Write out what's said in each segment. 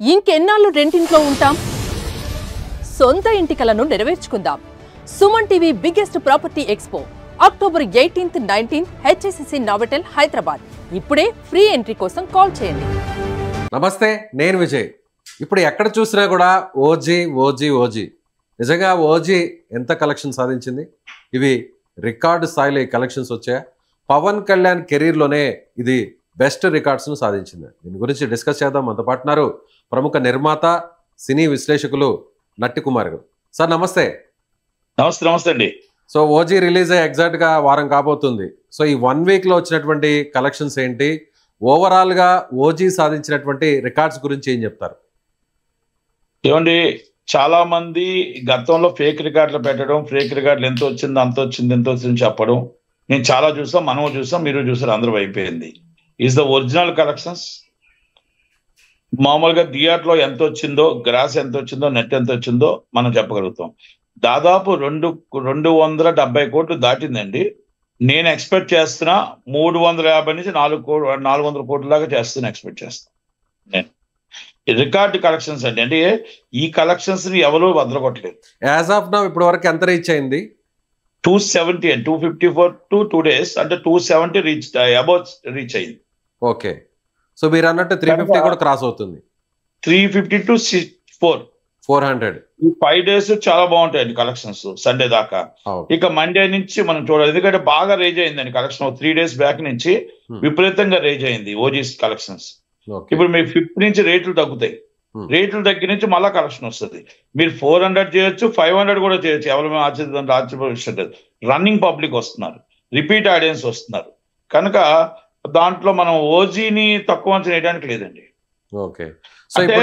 ఇంకెన్నాళ్ళు రెంటింట్లో ఉంటాం? సొంత ఇంటి కలను నెరవేర్చుకుందాం. Suman TV biggest property expo October 18th, 19th HSCC Novotel Hyderabad. ఇప్పుడే ఫ్రీ ఎంట్రీ కోసం కాల్ చేయండి. నమస్తే, నేను విజయ్. ఇప్పుడు ఎక్కడ చూసినా కూడా ఓజీ ఓజీ ఓజీ. నిజంగా ఓజీ ఎంత కలెక్షన్ సాధించింది? ఇవి రికార్డు స్థాయిలో ఈ కలెక్షన్స్ వచ్చాయా? పవన్ కళ్యాణ్ కెరీర్లోనే ఇది బెస్ట్ రికార్డ్స్ను సాధించింది. దీని గురించి డిస్కస్ చేద్దాం. మనతో పాటున్నారు ప్రముఖ నిర్మాత, సినీ విశ్లేషకులు నట్టి కుమార్ గారు. సార్ నమస్తే. నమస్తే అండి. సో ఓజీ రిలీజ్ అయ్యి ఎగ్జాక్ట్గా వారం కాబోతుంది. సో ఈ 1 వీక్లో వచ్చినటువంటి కలెక్షన్స్ ఏంటి? ఓవరాల్గా ఓజీ సాధించినటువంటి రికార్డ్స్ గురించి ఏం చెప్తారు? ఏమండి, చాలా మంది గతంలో ఫేక్ రికార్డులు పెట్టడం, ఫేక్ రికార్డులు ఎంత వచ్చింది అంత వచ్చింది ఎంత వచ్చింది చెప్పడం నేను చాలా చూసాం, మనం చూసాం, మీరు చూసారు, అందరూ అయిపోయింది. Is the original collections. మామూలుగా థియేటర్లో ఎంత వచ్చిందో, గ్రాస్ ఎంత వచ్చిందో, నెట్ ఎంత వచ్చిందో మనం చెప్పగలుగుతాం. దాదాపు 270 కోట్లు దాటిందండి. నేను ఎక్స్పెక్ట్ చేస్తున్నా 350 నుంచి 400 కోట్ల దాకా ఎక్స్పెక్ట్ చేస్తాను నేను. రికార్డ్ కలెక్షన్స్ అండి. అంటే ఈ కలెక్షన్స్ ని ఎవరు వదలగొట్టలేదు. యాజ్ ఆఫ్ నౌ ఇప్పటి వరకు ఎంత రీచ్ అయింది? 270 అండ్ 254 టు 2 days అంటే 270 రీచ్ అయింది. ఓకే. సో మీరు అన్నట్టు 350 కూడా క్రాస్ అవుతుంది. 350 to 400 ఈ 5 days చాలా బాగుంటాయండి కలెక్షన్స్ సండే దాకా. ఇక మండే నుంచి మనం చూడాలి, ఎందుకంటే బాగా రేజ్ అయిందండి కలెక్షన్. 3 days బ్యాక్ నుంచి విపరీతంగా రేజ్ అయింది ఓజీస్ కలెక్షన్స్. ఇప్పుడు మీకు 5th నుంచి రేట్లు తగ్గుతాయి. రేట్లు తగ్గి నుంచి మళ్ళా కలెక్షన్ వస్తుంది. మీరు 400 చేయొచ్చు, 500 కూడా చేయొచ్చు. ఎవరు ఆశ్చర్యపోలేదు. రన్నింగ్ పబ్లిక్ వస్తున్నారు, రిపీట్ ఆడియన్స్ వస్తున్నారు. కనుక దాంట్లో మనం ఓజీని తక్కువ అంచనా వేయడానికి లేదండి. ఓకే. అంటే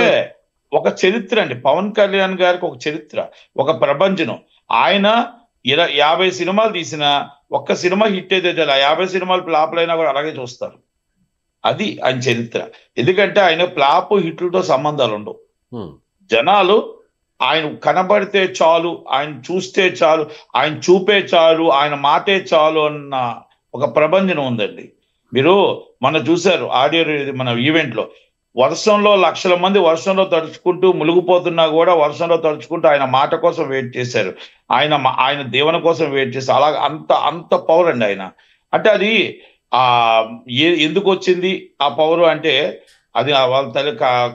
ఒక చరిత్ర అండి పవన్ కళ్యాణ్ గారికి, ఒక చరిత్ర, ఒక ప్రపంచం. ఆయన 50 సినిమాలు తీసిన ఒక్క సినిమా హిట్ అయితే 50 సినిమాలు ఫ్లాప్లు అయినా కూడా అలాగే చూస్తారు. అది ఆయన చరిత్ర. ఎందుకంటే ఆయన ఫ్లాప్ హిట్లతో సంబంధాలు ఉండవు. జనాలు ఆయన కనబడితే చాలు, ఆయన చూస్తే చాలు, ఆయన చూపే చాలు, ఆయన మాటే చాలు అన్న ఒక ప్రపంచం ఉందండి. మీరు మన చూశారు ఆడియో మన ఈవెంట్ లో, వర్షంలో లక్షల మంది వర్షంలో తడుచుకుంటూ మునిగిపోతున్నా కూడా వర్షంలో తడుచుకుంటూ ఆయన మాట కోసం వెయిట్ చేశారు. ఆయన దేవుని కోసం వెయిట్ చేశారు. అలా అంత పవర్ అండి ఆయన. అంటే అది ఎందుకు వచ్చింది ఆ పవర్ అంటే అది వాళ్ళ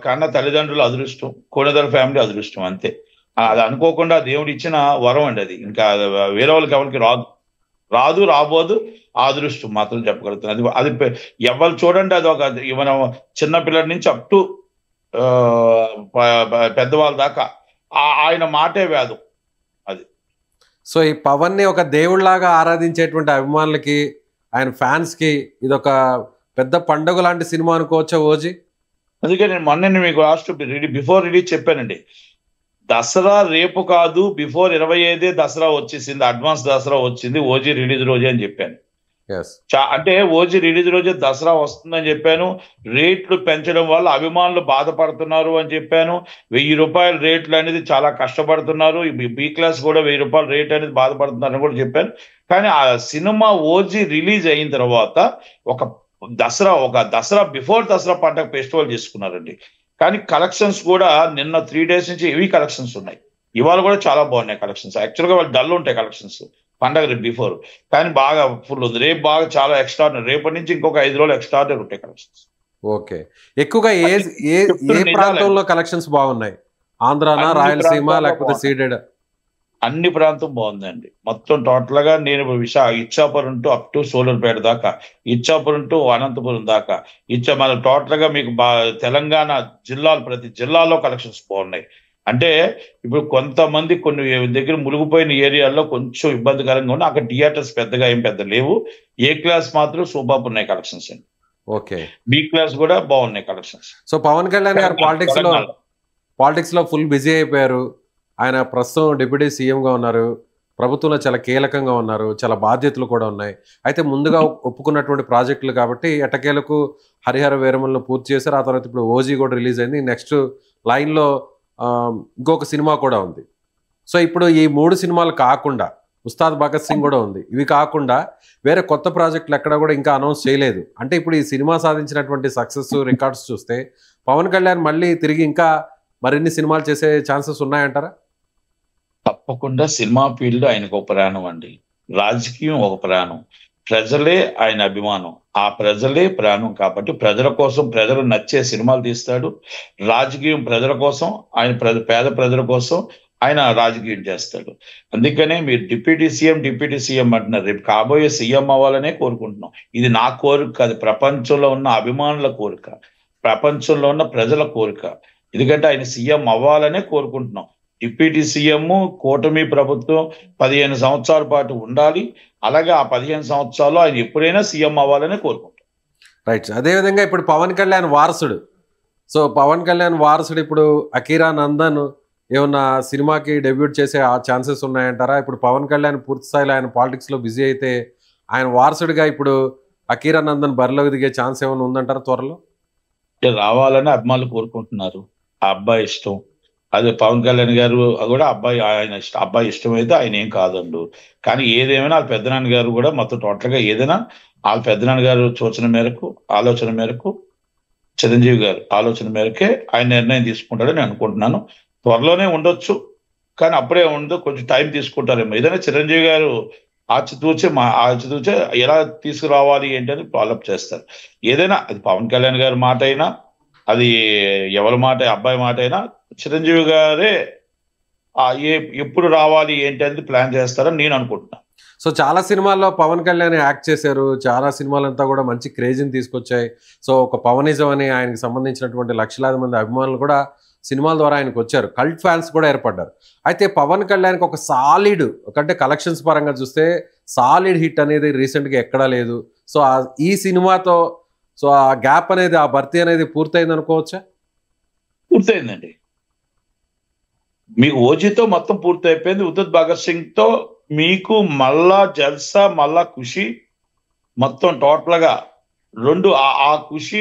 కన్న తల్లిదండ్రుల అదృష్టం, కోనదల ఫ్యామిలీ అదృష్టం, అంతే. అది అనుకోకుండా దేవుడు ఇచ్చిన వరం అండి అది. ఇంకా వేరే వాళ్ళకి ఎవరికి రాబోదు. ఆ అదృష్టం మాత్రం చెప్పగలుగుతుంది. అది ఎవరు చూడండి, అది ఒక మనం చిన్నపిల్లల నుంచి అప్ టు పెద్దవాళ్ళ దాకా ఆయన మాటే వేదం అది. సో ఈ పవన్ ని ఒక దేవుళ్లాగా ఆరాధించేటువంటి అభిమానులకి, ఆయన ఫ్యాన్స్ కి ఇదొక పెద్ద పండుగ లాంటి సినిమా అనుకోవచ్చా ఓజీ? అందుకే నేను మొన్న మీకు బిఫోర్ రిలీజ్ చెప్పానండి, దసరా రేపు కాదు, బిఫోర్ 25 దసరా వచ్చేసింది, అడ్వాన్స్ దసరా వచ్చింది, ఓజీ రిలీజ్ రోజే అని చెప్పాను. అంటే ఓజీ రిలీజ్ రోజే దసరా వస్తుందని చెప్పాను. రేట్లు పెంచడం వల్ల అభిమానులు బాధపడుతున్నారు అని చెప్పాను. 1000 రూపాయల రేట్లు అనేది చాలా కష్టపడుతున్నారు. బి క్లాస్ కూడా 1000 రూపాయల రేట్ అనేది బాధపడుతున్నారు అని కూడా చెప్పాను. కానీ ఆ సినిమా ఓజీ రిలీజ్ అయిన తర్వాత ఒక దసరా బిఫోర్ దసరా పండుగ ఫెస్టివల్ చేసుకున్నారండి. కానీ కలెక్షన్స్ కూడా నిన్న 3 days నుంచి హెవీ కలెక్షన్స్ ఉన్నాయి. ఇవాళ కూడా చాలా బాగున్నాయి కలెక్షన్స్. యాక్చువల్గా వాళ్ళు డల్ ఉంటాయి కలెక్షన్స్ పండగ బిఫోర్, కానీ బాగా ఫుల్ ఉంది. రేపు బాగా చాలా ఎక్స్ట్రాడినరీ, రేపటి నుంచి ఇంకొక 5 రోజులు ఎక్స్ట్రాడినరీ ఉంటాయి కలెక్షన్స్. ఓకే. ఎక్కువగా ఏ ప్రాంతంలో కలెక్షన్స్ బాగున్నాయి? ఆంధ్రానా, రాయలసీమ, లేకపోతే సీడెడ్? అన్ని ప్రాంతం బాగుందండి. మొత్తం టోటల్ గా నేను Ichchapuram to up to Sullurpeta దాకా, ఇచ్చాపురం టు అనంతపురం దాకా, మన టోటల్ గా మీకు తెలంగాణ జిల్లాలు, ప్రతి జిల్లాలో కలెక్షన్స్ బాగున్నాయి. అంటే ఇప్పుడు కొంతమంది కొన్ని దగ్గర మునిగిపోయిన ఏరియాల్లో కొంచెం ఇబ్బందికరంగా ఉన్నాయి. అక్కడ థియేటర్స్ పెద్దగా ఏం లేవు. ఏ క్లాస్ మాత్రం సూపర్ ఉన్నాయి కలెక్షన్స్ అండి. ఓకే. బి క్లాస్ కూడా బాగున్నాయి కలెక్షన్స్. సో పవన్ కళ్యాణ్ గారు పాలిటిక్స్ లో ఫుల్ బిజీ అయిపోయారు. ఆయన ప్రస్తుతం డిప్యూటీ సీఎంగా ఉన్నారు, ప్రభుత్వంలో చాలా కీలకంగా ఉన్నారు, చాలా బాధ్యతలు కూడా ఉన్నాయి. అయితే ముందుగా ఒప్పుకున్నటువంటి ప్రాజెక్టులు కాబట్టి ఎట్టకేలకు హరిహర వీరమలను పూర్తి చేశారు. ఆ తర్వాత ఇప్పుడు ఓజీ కూడా రిలీజ్ అయింది. నెక్స్ట్ లైన్లో ఇంకొక సినిమా కూడా ఉంది. సో ఇప్పుడు ఈ 3 సినిమాలు కాకుండా ఉస్తాద్ భగత్ సింగ్ కూడా ఉంది. ఇవి కాకుండా వేరే కొత్త ప్రాజెక్టులు ఎక్కడ కూడా ఇంకా అనౌన్స్ చేయలేదు. అంటే ఇప్పుడు ఈ సినిమా సాధించినటువంటి సక్సెస్ రికార్డ్స్ చూస్తే పవన్ కళ్యాణ్ మళ్ళీ తిరిగి ఇంకా మరిన్ని సినిమాలు చేసే ఛాన్సెస్ ఉన్నాయంటారా? తప్పకుండా సినిమా ఫీల్డ్ ఆయనకు ఒక ప్రాణం అండి, రాజకీయం ఒక ప్రాణం, ప్రజలే ఆయన అభిమానం, ఆ ప్రజలే ప్రాణం. కాబట్టి ప్రజల కోసం, ప్రజలు నచ్చే సినిమాలు తీస్తాడు. రాజకీయం ప్రజల కోసం, ఆయన పేద ప్రజల కోసం ఆయన రాజకీయం చేస్తాడు. అందుకనే మీరు డిప్యూటీ సీఎం అంటున్నారు. రేపు కాబోయే సీఎం అవ్వాలనే కోరుకుంటున్నాం. ఇది నా కోరిక కాదు, ప్రపంచంలో ఉన్న అభిమానుల కోరిక, ప్రపంచంలో ఉన్న ప్రజల కోరిక. ఎందుకంటే ఆయన సీఎం అవ్వాలనే కోరుకుంటున్నాం. డిప్యూటీ సీఎం కూటమి ప్రభుత్వం 15 సంవత్సరాల పాటు ఉండాలి. అలాగే ఆ 15 సంవత్సరాల్లో ఆయన ఎప్పుడైనా సీఎం అవ్వాలనే కోరుకుంటాం. రైట్. అదేవిధంగా ఇప్పుడు పవన్ కళ్యాణ్ వారసుడు, సో పవన్ కళ్యాణ్ వారసుడు ఇప్పుడు అకీరా నందన్ ఏమన్నా సినిమాకి డెబ్యూట్ చేసే ఆ ఛాన్సెస్ ఉన్నాయంటారా? ఇప్పుడు పవన్ కళ్యాణ్ పూర్తి స్థాయిలో ఆయన పాలిటిక్స్లో బిజీ అయితే ఆయన వారసుడిగా ఇప్పుడు అకీరా నందన్ బరిలోకి దిగే ఛాన్స్ ఏమైనా ఉందంటారా త్వరలో? రావాలని అభిమానులు కోరుకుంటున్నారు. ఆ అబ్బాయి ఇష్టం. అదే పవన్ కళ్యాణ్ గారు కూడా ఆయన ఇష్టం, అబ్బాయి ఇష్టం అయితే ఆయన ఏం కాదండు. కానీ ఏదేమైనా వాళ్ళ పెద్దనాన్న గారు కూడా మొత్తం టోటల్గా ఏదైనా వాళ్ళ పెద్దనాన్న గారు సూచన మేరకు, ఆలోచన మేరకు, చిరంజీవి గారు ఆలోచన మేరకే ఆయన నిర్ణయం తీసుకుంటాడని అనుకుంటున్నాను. త్వరలోనే ఉండొచ్చు, కానీ అప్పుడే ఉండదు, కొంచెం టైం తీసుకుంటారేమో. ఏదైనా చిరంజీవి గారు ఆచితూచే ఎలా తీసుకురావాలి ఏంటని ఫాలోఅప్ చేస్తారు. ఏదైనా అది పవన్ కళ్యాణ్ గారి మాట అయినా, అది ఎవరి మాట, అబ్బాయి మాట అయినా, చిరంజీవి గారే ఎప్పుడు రావాలి ఏంటి అనేది ప్లాన్ చేస్తారని నేను అనుకుంటున్నాను. సో చాలా సినిమాల్లో పవన్ కళ్యాణ్ యాక్ట్ చేశారు, చాలా సినిమాలంతా కూడా మంచి క్రేజ్ని తీసుకొచ్చాయి. సో ఒక పవనిజం అని ఆయనకి సంబంధించినటువంటి లక్షలాది మంది అభిమానులు కూడా సినిమాల ద్వారా ఆయనకు వచ్చారు, కల్ట్ ఫ్యాన్స్ కూడా ఏర్పడ్డారు. అయితే పవన్ కళ్యాణ్కి ఒక సాలిడ్, అంటే కలెక్షన్స్ పరంగా చూస్తే సాలిడ్ హిట్ అనేది రీసెంట్గా ఎక్కడా లేదు. సో ఈ సినిమాతో సో ఆ గ్యాప్ అనేది, ఆ భర్తీ అనేది పూర్తయింది అనుకోవచ్చా? పూర్తయిందండి. మీకు ఓజీతో మొత్తం పూర్తి అయిపోయింది. ఉదిత్ భగత్ సింగ్ తో మీకు మళ్ళా జల్సా, మళ్ళా ఖుషి, మొత్తం టోటల్ గా రెండు ఆ ఖుషి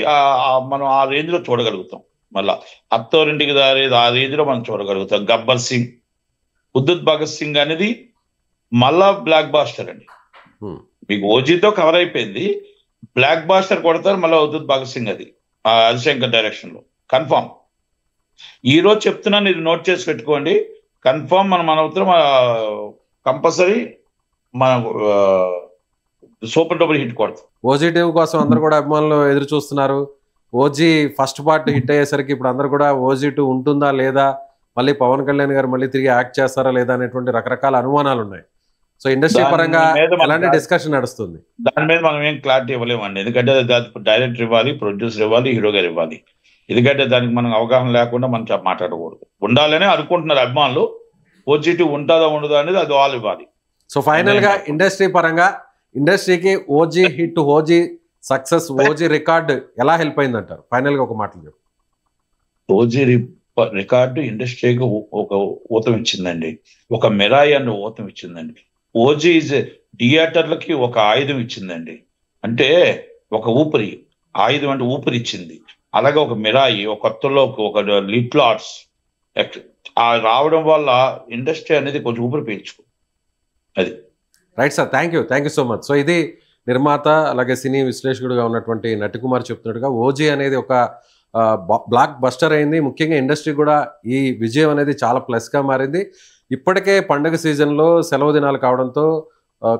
మనం ఆ రేంజ్ లో చూడగలుగుతాం. మళ్ళా అత్తోరింటికి దారి ఆ రేంజ్ లో మనం చూడగలుగుతాం. గబ్బర్ సింగ్, ఉదిత్ భగత్ సింగ్ అనేది మళ్ళా బ్లాక్ బాస్టర్ అండి. మీకు ఓజీతో కవర్ అయిపోయింది, బ్లాక్ బాస్టర్ కొడతారు మళ్ళీ ఉదిత్ భగత్ సింగ్. అది హరిశంకర్ డైరెక్షన్ లో కన్ఫామ్. ఈ రోజు చెప్తున్నాను, ఇది నోట్ చేసి పెట్టుకోండి. కన్ఫామ్ మన ఉత్తరం కంపల్సరీ మన సూపర్ డబుల్ హిట్ కొడతాం. ఓజీ 2 కోసం అందరు కూడా అభిమానులు ఎదురు చూస్తున్నారు. ఓజీ ఫస్ట్ పార్ట్ హిట్ అయ్యేసరికి ఇప్పుడు అందరు కూడా ఓజీ 2 ఉంటుందా లేదా, మళ్ళీ పవన్ కళ్యాణ్ గారు మళ్ళీ తిరిగి యాక్ట్ చేస్తారా లేదా అనేటువంటి రకరకాల అనుమానాలు ఉన్నాయి. సో ఇండస్ట్రీ పరంగా ఎలాంటి డిస్కషన్ నడుస్తుంది? దాని మీద మనం ఏం క్లారిటీ ఇవ్వలేమండి. ఎందుకంటే డైరెక్టర్ ఇవ్వాలి, ప్రొడ్యూసర్ ఇవ్వాలి, హీరో గారు ఇవ్వాలి. ఎందుకంటే దానికి మనం అవగాహన లేకుండా మనం మాట్లాడకూడదు. ఉండాలనే అనుకుంటున్నారు అభిమానులు. ఓజీ 2 ఉంటుందా ఉండదా అనేది అది వాళ్ళు ఇవ్వాలి. సో ఫైనల్ గా ఇండస్ట్రీ పరంగా ఇండస్ట్రీకి OG hit, OG success, OG record ఎలా హెల్ప్ అయింది అంటారు? ఫైనల్ గా ఒక మాటలు చెప్పు. ఓజీ రికార్డు ఇండస్ట్రీకి ఒక ఊతం ఇచ్చిందండి, ఒక మిరాయి అన్న ఊతం ఇచ్చిందండి. ఓజీ థియేటర్లకి ఒక ఆయుధం ఇచ్చిందండి. అంటే ఒక ఊపిరి, ఆయుధం అంటే ఊపిరి ఇచ్చింది. అలాగే ఒక మిరాయి, ఒక కొత్తలో ఒక లిటిల్ ఆర్ట్స్ రావడం వల్ల ఇండస్ట్రీ అనేది కొంచెం ఊపిరి పీల్చుకో. అది right sir, thank you so much. So ఇది నిర్మాత అలాగే సినీ విశ్లేషకుడిగా ఉన్నటువంటి నటికుమార్ చెప్తున్నట్టుగా ఓజీ అనేది ఒక బ్లాక్ బస్టర్ అయింది. ముఖ్యంగా ఇండస్ట్రీ కూడా ఈ విజయం అనేది చాలా ప్లస్గా మారింది. ఇప్పటికే పండుగ సీజన్లో సెలవు దినాలు కావడంతో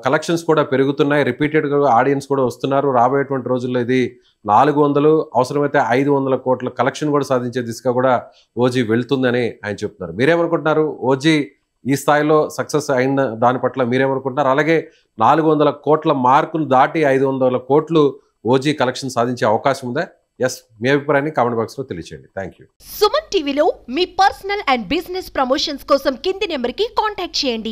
కలెక్షన్స్ కూడా పెరుగుతున్నాయి, రిపీటెడ్గా ఆడియన్స్ కూడా వస్తున్నారు. రాబోయేటువంటి రోజుల్లో ఇది 400 అవసరమైతే 500 కోట్ల కలెక్షన్ కూడా సాధించే దిశగా కూడా ఓజీ వెళ్తుందని ఆయన చెప్తున్నారు. మీరేమనుకుంటున్నారు? ఓజీ ఈ స్థాయిలో సక్సెస్ అయిన దాని పట్ల మీరేమనుకుంటున్నారు? అలాగే 400 కోట్ల మార్కును దాటి 500 కోట్లు ఓజీ కలెక్షన్ సాధించే అవకాశం ఉందా? ఎస్, మీ అభిప్రాయాన్ని కామెంట్ బాక్స్లో తెలియచేయండి. Thank you. సుమన్ టీవీలో మీ పర్సనల్ అండ్ బిజినెస్ ప్రమోషన్స్ కోసం కింది నెంబర్కి కాంటాక్ట్ చేయండి.